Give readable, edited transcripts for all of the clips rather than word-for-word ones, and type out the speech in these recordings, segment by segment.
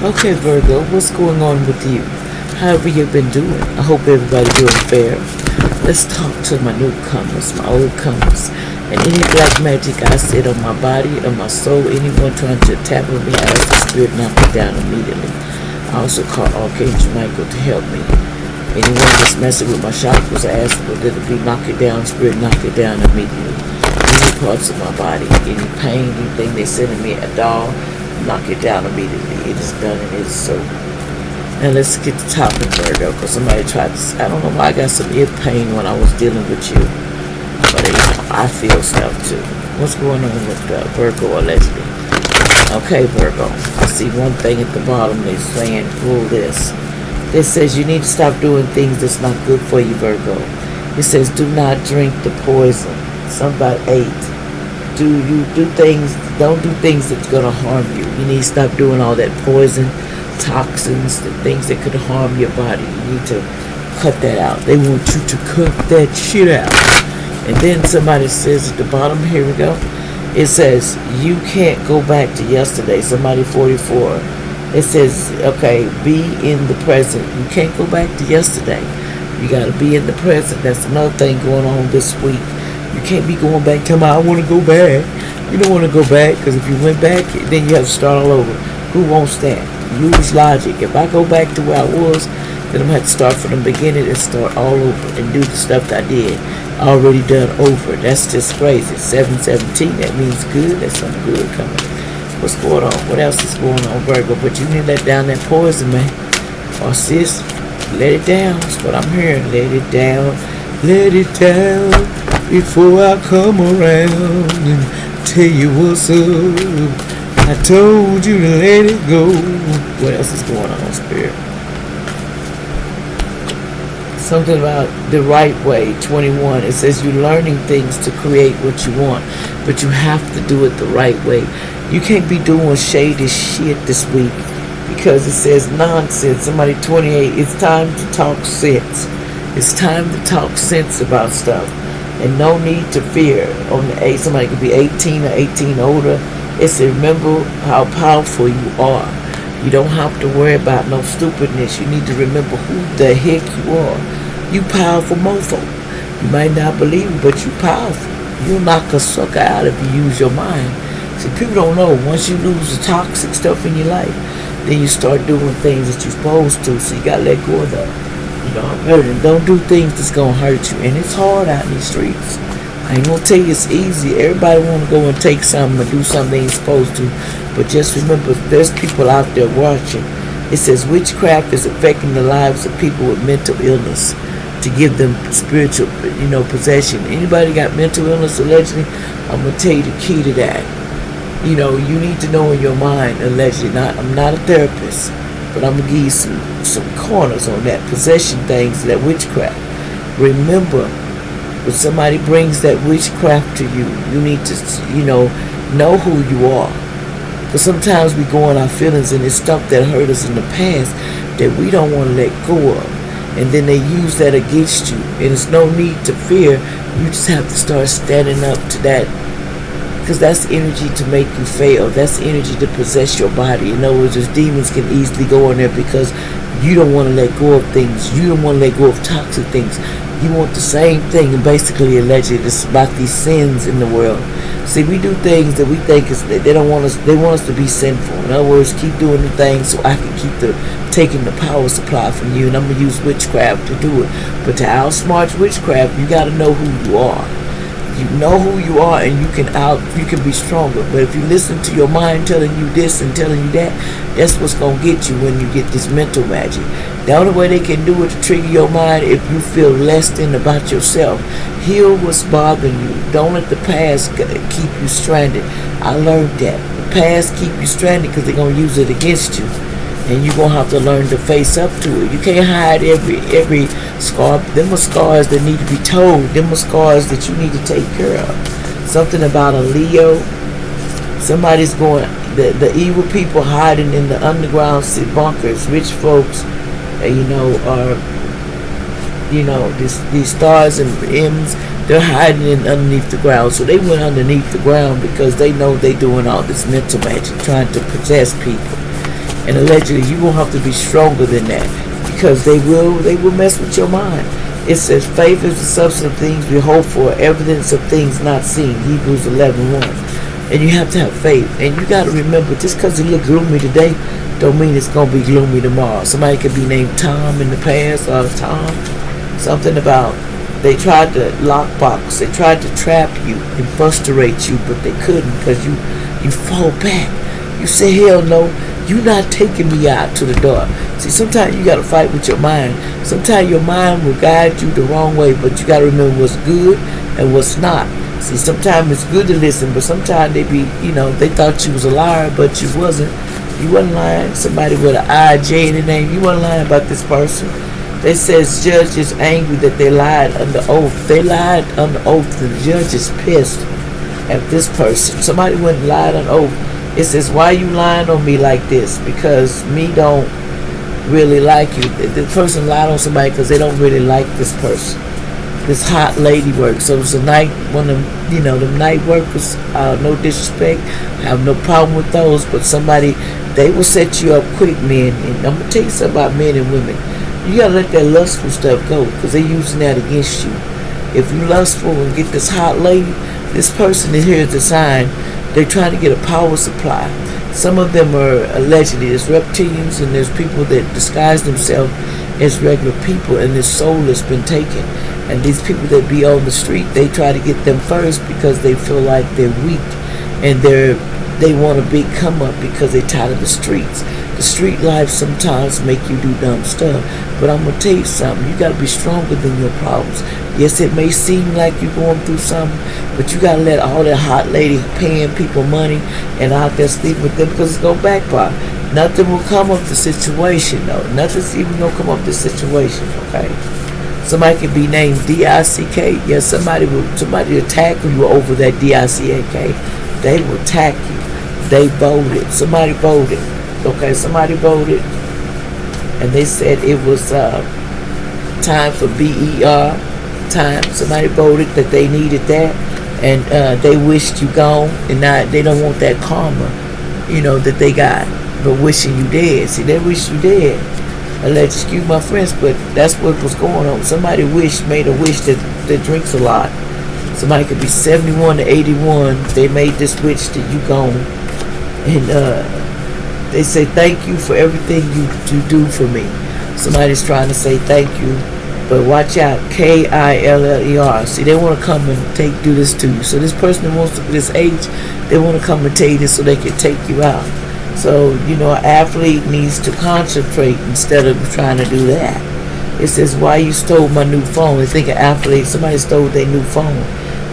Okay, Virgo, what's going on with you? How have you been doing? I hope everybody doing fair. Let's talk to my newcomers, my old comers, and any black magic I said on my body or my soul. Anyone trying to tap on me, I ask the spirit knock me down immediately. I also call Archangel Michael to help me. Anyone that's messing with my chakras, I ask for them to be knock it down, spirit knock it down immediately. Any parts of my body, any pain, anything they sending me a doll, knock it down immediately. It is done and it is so. Now let's get to topic, Virgo, because somebody tried to, I don't know why I got some ear pain when I was dealing with you, but I feel stuff too. What's going on with Virgo allegedly? Okay, Virgo, I see one thing at the bottom. They're saying, rule this. It says you need to stop doing things that's not good for you, Virgo. It says do not drink the poison. Something about 8. Don't do things that's going to harm you. You need to stop doing all that poison, toxins, the things that could harm your body. You need to cut that out. They want you to cut that shit out. And then somebody says at the bottom, here we go, it says you can't go back to yesterday. Somebody 44. It says, okay, be in the present. You can't go back to yesterday. You got to be in the present. That's another thing going on this week. You can't be going back to I want to go back. You don't want to go back, because if you went back, then you have to start all over. Who wants that? Use logic. If I go back to where I was, then I'm going to have to start from the beginning and start all over and do the stuff that I did. Already done over. That's just crazy. 717, that means good. That's something good coming. What's going on? What else is going on, Virgo? But you need to let down that poison, man. Or sis, let it down. That's what I'm hearing. Let it down. Let it down before I come around and tell you what's up. I told you to let it go. What else is going on, Spirit? Something about the right way, 21. It says you're learning things to create what you want, but you have to do it the right way. You can't be doing shady shit this week, because it says nonsense. Somebody 28. It's time to talk sense. It's time to talk sense about stuff. And no need to fear. On the 8, somebody could be 18 or 18 older. It's remember how powerful you are. You don't have to worry about no stupidness. You need to remember who the heck you are. You powerful mofo. You might not believe it, but you powerful. You'll knock a sucker out if you use your mind. See, people don't know. Once you lose the toxic stuff in your life, then you start doing things that you're supposed to. So you gotta let go of that. I'm hurting. Don't do things that's gonna hurt you. And it's hard out in these streets. I ain't gonna tell you it's easy. Everybody wanna go and take something or do something they ain't supposed to. But just remember, there's people out there watching. It says witchcraft is affecting the lives of people with mental illness to give them spiritual, possession. Anybody got mental illness allegedly? I'm gonna tell you the key to that. You need to know in your mind, allegedly. I'm not a therapist, but I'm gonna give you some corners on that possession things, that witchcraft. Remember, when somebody brings that witchcraft to you, you need to, know who you are. Because sometimes we go on our feelings and it's stuff that hurt us in the past that we don't want to let go of. And then they use that against you. And there's no need to fear. You just have to start standing up to that. Because that's energy to make you fail. That's energy to possess your body. In other words, those demons can easily go in there because you don't want to let go of things. You don't want to let go of toxic things. You want the same thing, and basically allegedly it's about these sins in the world. See, we do things that we think they don't want us. They want us to be sinful. In other words, keep doing the things so I can keep taking the power supply from you, and I'm gonna use witchcraft to do it. But to outsmart witchcraft, you got to know who you are. You know who you are, and you can be stronger. But if you listen to your mind telling you this and telling you that, that's what's gonna get you when you get this mental magic. The only way they can do it to trigger your mind if you feel less than about yourself. Heal what's bothering you. Don't let the past keep you stranded. I learned that. The past keep you stranded because they're gonna use it against you. And you're going to have to learn to face up to it. You can't hide every scar. Them are scars that need to be told. Them are scars that you need to take care of. Something about a Leo. Somebody's going, the evil people hiding in the underground bunkers. Rich folks, are, these stars and M's, they're hiding underneath the ground. So they went underneath the ground because they know they're doing all this mental magic, trying to possess people. And allegedly, you won't have to be stronger than that, because they will mess with your mind. It says faith is the substance of things we hope for, evidence of things not seen. Hebrews 11:1. And you have to have faith. And you got to remember, just because it look gloomy today, don't mean it's going to be gloomy tomorrow. Somebody could be named Tom in the past, or Tom. Something about they tried to lockbox, they tried to trap you and frustrate you, but they couldn't, because you fall back. You say, hell no, you not taking me out to the door. See, sometimes you got to fight with your mind. Sometimes your mind will guide you the wrong way, but you got to remember what's good and what's not. See, sometimes it's good to listen, but sometimes they thought you was a liar, but you wasn't. You wasn't lying. Somebody with an IJ in the name, you wasn't lying about this person. They says judge is angry that they lied under oath. They lied under oath. The judge is pissed at this person. Somebody went and lied on oath. It says, why you lying on me like this? Because me don't really like you. The person lied on somebody because they don't really like this person. This hot lady work. So it's a night, one of them, them night workers, no disrespect, have no problem with those, but somebody, they will set you up quick, men. And I'm going to tell you something about men and women. You got to let that lustful stuff go, because they're using that against you. If you lustful and get this hot lady, this person is here as a sign. They're trying to get a power supply. Some of them are allegedly, there's reptilians, and there's people that disguise themselves as regular people, and their soul has been taken. And these people that be on the street, they try to get them first because they feel like they're weak, and they want a big come up because they're tired of the streets. The street life sometimes make you do dumb stuff, but I'm gonna tell you something. You gotta be stronger than your problems. Yes, it may seem like you're going through something, but you gotta let all that hot lady paying people money and out there sleeping with them, because it's gonna backfire. Nothing will come of the situation, though. Nothing's even gonna come of the situation. Okay. Somebody can be named D-I-C-K. Yes, somebody attack you over that D-I-C-K. They will attack you. They voted. Somebody voted. Okay, somebody voted, and they said it was time for BER time. Somebody voted that they needed that, and they wished you gone, and now they don't want that karma, that they got, but wishing you dead. See, they wish you dead. Excuse my French, but that's what was going on. Somebody made a wish that drinks a lot. Somebody could be 71 to 81. They made this wish that you gone, and they say thank you for everything you do for me. Somebody's trying to say thank you, but watch out. KILLER. See, they want to come and do this to you. So this person that wants to this age, they want to come and tell you this so they can take you out. So, an athlete needs to concentrate instead of trying to do that. It says, why you stole my new phone? They think an athlete, somebody stole their new phone.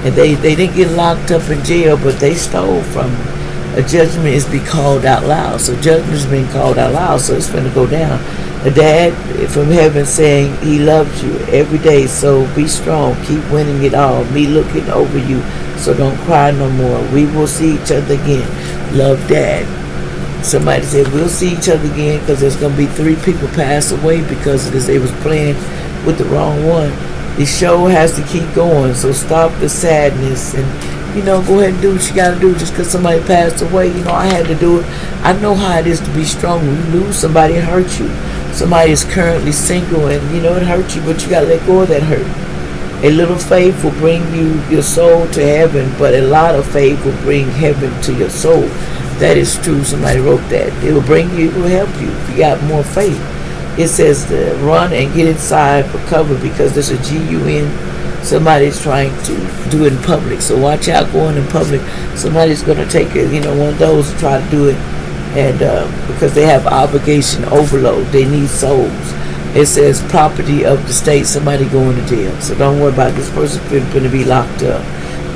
And they didn't get locked up in jail, but they stole from them. A judgment is be called out loud. So judgment is being called out loud, so it's going to go down. A dad from heaven saying he loves you every day, so be strong, keep winning it all. Me looking over you, so don't cry no more. We will see each other again. Love, Dad. Somebody said we'll see each other again, because there's going to be 3 people pass away because of this. They was playing with the wrong one. The show has to keep going, so stop the sadness and go ahead and do what you got to do. Just because somebody passed away, I had to do it. I know how it is to be strong. When you lose somebody, it hurts you. Somebody is currently single, and it hurts you, but you got to let go of that hurt. A little faith will bring your soul to heaven, but a lot of faith will bring heaven to your soul. That is true. Somebody wrote that. It will help you if you got more faith. It says to run and get inside for cover, because there's a GUN. Somebody's trying to do it in public, so watch out going in public. Somebody's going to take it, one of those to try to do it, and because they have obligation overload, they need souls. It says property of the state. Somebody going to jail, so don't worry about this person going to be locked up.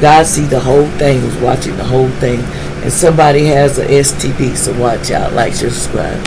God see the whole thing, was watching the whole thing, and somebody has an STD, so watch out. Like, share, subscribe.